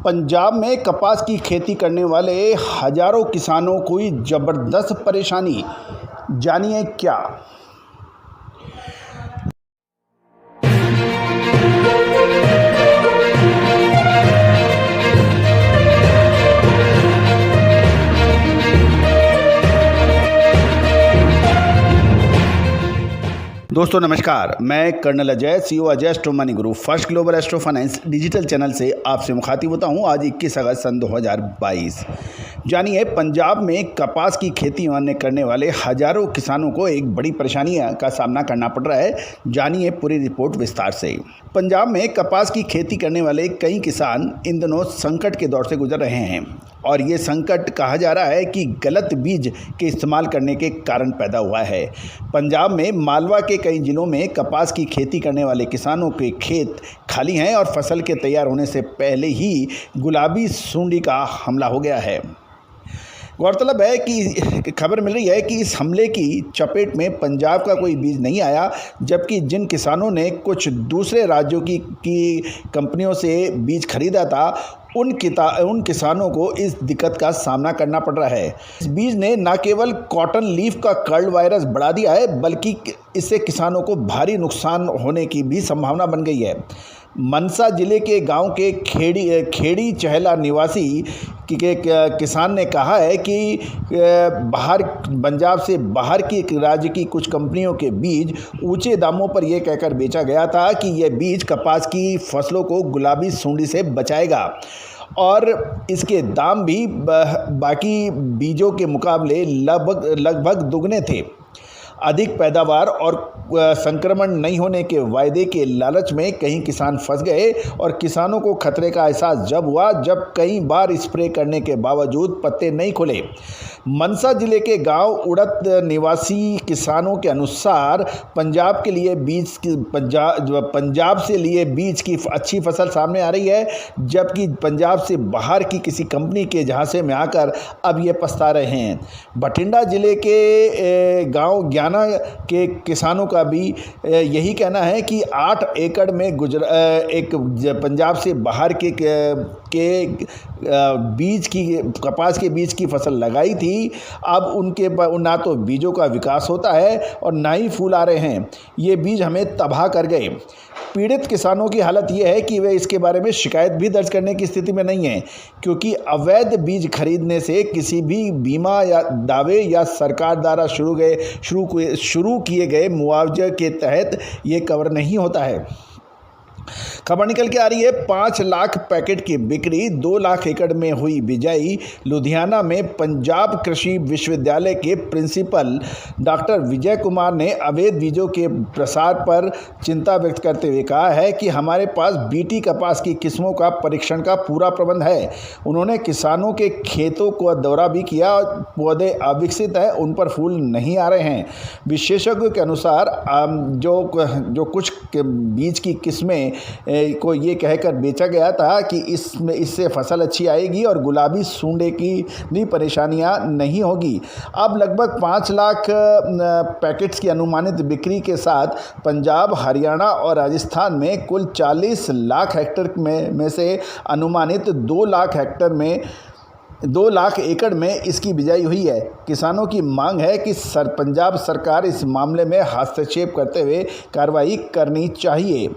पंजाब में कपास की खेती करने वाले हजारों किसानों को हुई जबरदस्त परेशानी। जानिए क्या। दोस्तों नमस्कार, मैं colonel Ajay, CEO Ajay astro money guru first global astro finance digital channel से आपसे मुखातिब होता हूं। आज 21 अगस्त सन 2022। जानिए, पंजाब में कपास की खेती करने वाले हजारों किसानों को एक बड़ी परेशानी का सामना करना पड़ रहा है। जानिए पूरी रिपोर्ट विस्तार से। पंजाब में कपास की खेती करने वाले कई किसान इन दिनों संकट के दौर से गुजर रहे हैं और ये संकट कहा जा रहा है कि गलत बीज के इस्तेमाल करने के कारण पैदा हुआ है। पंजाब में मालवा के कई जिलों में कपास की खेती करने वाले किसानों के खेत खाली हैं और फसल के तैयार होने से पहले ही गुलाबी सुंडी का हमला हो गया है। गौरतलब है कि खबर मिल रही है कि इस हमले की चपेट में पंजाब का कोई बीज नहीं आया, जबकि जिन किसानों ने कुछ दूसरे राज्यों की कंपनियों से बीज खरीदा था उन किसानों को इस दिक्कत का सामना करना पड़ रहा है। इस बीज ने न केवल कॉटन लीफ का कर्ल वायरस बढ़ा दिया है, बल्कि इससे किसानों को भारी नुकसान होने की भी संभावना बन गई है। मनसा जिले के गांव के खेड़ी चहला निवासी किसान ने कहा है कि पंजाब से बाहर की राज्य की कुछ कंपनियों के बीज ऊंचे दामों पर यह कहकर बेचा गया था कि यह बीज कपास की फसलों को गुलाबी सुंडी से बचाएगा और इसके दाम भी बाकी बीजों के मुकाबले लगभग दुगने थे। अधिक पैदावार और संक्रमण नहीं होने के वायदे के लालच में कई किसान फंस गए और किसानों को खतरे का एहसास जब हुआ जब कई बार स्प्रे करने के बावजूद पत्ते नहीं खुले। मनसा जिले के गांव उड़त निवासी किसानों के अनुसार पंजाब से लिए बीज की अच्छी फसल सामने आ रही है, जबकि पंजाब से बाहर की किसी कंपनी के झांसे में आकर अब ये पछता रहे हैं। बठिंडा जिले के गांव ज्ञाना के किसानों का भी यही कहना है कि 8 एकड़ में एक पंजाब से बाहर के बीज की कपास के बीज की फसल लगाई थी। अब उनके ना तो बीजों का विकास होता है और ना ही फूल आ रहे हैं। ये बीज हमें तबाह कर गए। पीड़ित किसानों की हालत यह है कि वे इसके बारे में शिकायत भी दर्ज करने की स्थिति में नहीं है, क्योंकि अवैध बीज खरीदने से किसी भी बीमा या दावे या सरकार द्वारा शुरू किए गए मुआवजे के तहत ये कवर नहीं होता है। खबर निकल के आ रही है 5 लाख पैकेट की बिक्री, 2 लाख एकड़ में हुई बिजाई। लुधियाना में पंजाब कृषि विश्वविद्यालय के प्रिंसिपल डॉक्टर विजय कुमार ने अवैध बीजों के प्रसार पर चिंता व्यक्त करते हुए कहा है कि हमारे पास बीटी कपास की किस्मों का परीक्षण का पूरा प्रबंध है। उन्होंने किसानों के खेतों को दौरा भी किया और पौधे अविकसित हैं, उन पर फूल नहीं आ रहे हैं। विशेषज्ञों के अनुसार जो कुछ बीज की किस्में को ये कहकर बेचा गया था कि इससे फसल अच्छी आएगी और गुलाबी सूंडे की भी परेशानियां नहीं होगी। अब लगभग 5 लाख पैकेट्स की अनुमानित बिक्री के साथ पंजाब, हरियाणा और राजस्थान में कुल 40 लाख हेक्टेयर में से अनुमानित 2 लाख एकड़ में इसकी बिजाई हुई है। किसानों की मांग है कि पंजाब सरकार इस मामले में हस्तक्षेप करते हुए कार्रवाई करनी चाहिए।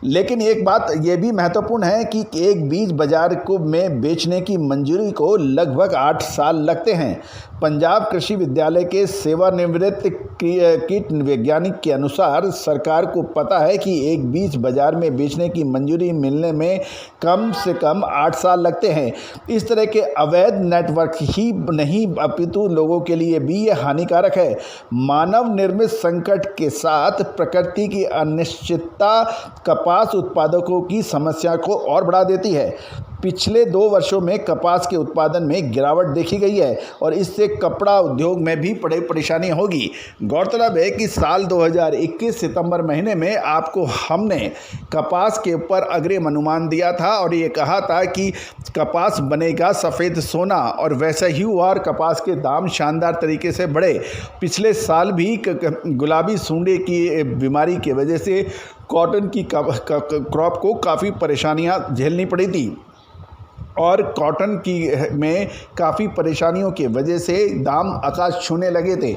लेकिन एक बात यह भी महत्वपूर्ण है कि एक बीज बाजार में बेचने की मंजूरी को लगभग 8 साल लगते हैं। पंजाब कृषि विद्यालय के सेवानिवृत्त कीट वैज्ञानिक के अनुसार सरकार को पता है कि एक बीज बाजार में बेचने की मंजूरी मिलने में कम से कम 8 साल लगते हैं। इस तरह के अवैध नेटवर्क ही नहीं अपितु लोगों के लिए भी ये हानिकारक है। मानव निर्मित संकट के साथ प्रकृति की अनिश्चितता कपास उत्पादकों की समस्या को और बढ़ा देती है। पिछले 2 वर्षों में कपास के उत्पादन में गिरावट देखी गई है और इससे कपड़ा उद्योग में भी परेशानी होगी। गौरतलब है कि साल 2021 सितंबर महीने में आपको हमने कपास के ऊपर अग्रिम अनुमान दिया था और ये कहा था कि कपास बनेगा सफ़ेद सोना, और वैसा ही हुआ और कपास के दाम शानदार तरीके से बढ़े। पिछले साल भी गुलाबी सूंडे की बीमारी की वजह से कॉटन की क्रॉप को काफ़ी परेशानियां झेलनी पड़ी थी। और कॉटन की में काफ़ी परेशानियों की वजह से दाम आकाश छूने लगे थे।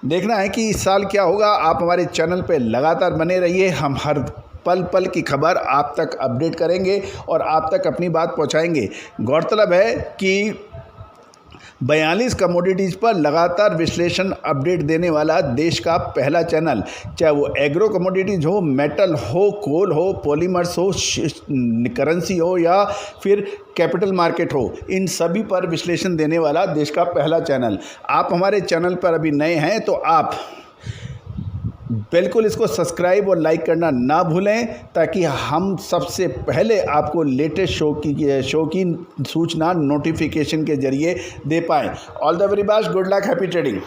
देखना है कि इस साल क्या होगा। आप हमारे चैनल पे लगातार बने रहिए, हम हर पल पल की खबर आप तक अपडेट करेंगे और आप तक अपनी बात पहुंचाएंगे। गौरतलब है कि 42 कमोडिटीज़ पर लगातार विश्लेषण अपडेट देने वाला देश का पहला चैनल, चाहे वो एग्रो कमोडिटीज़ हो, मेटल हो, कोल हो, पॉलीमर्स हो, करेंसी हो या फिर कैपिटल मार्केट हो, इन सभी पर विश्लेषण देने वाला देश का पहला चैनल। आप हमारे चैनल पर अभी नए हैं तो आप बिल्कुल इसको सब्सक्राइब और लाइक करना ना भूलें, ताकि हम सबसे पहले आपको लेटेस्ट शो की सूचना नोटिफिकेशन के जरिए दे पाएँ। All the very best, good luck, happy trading.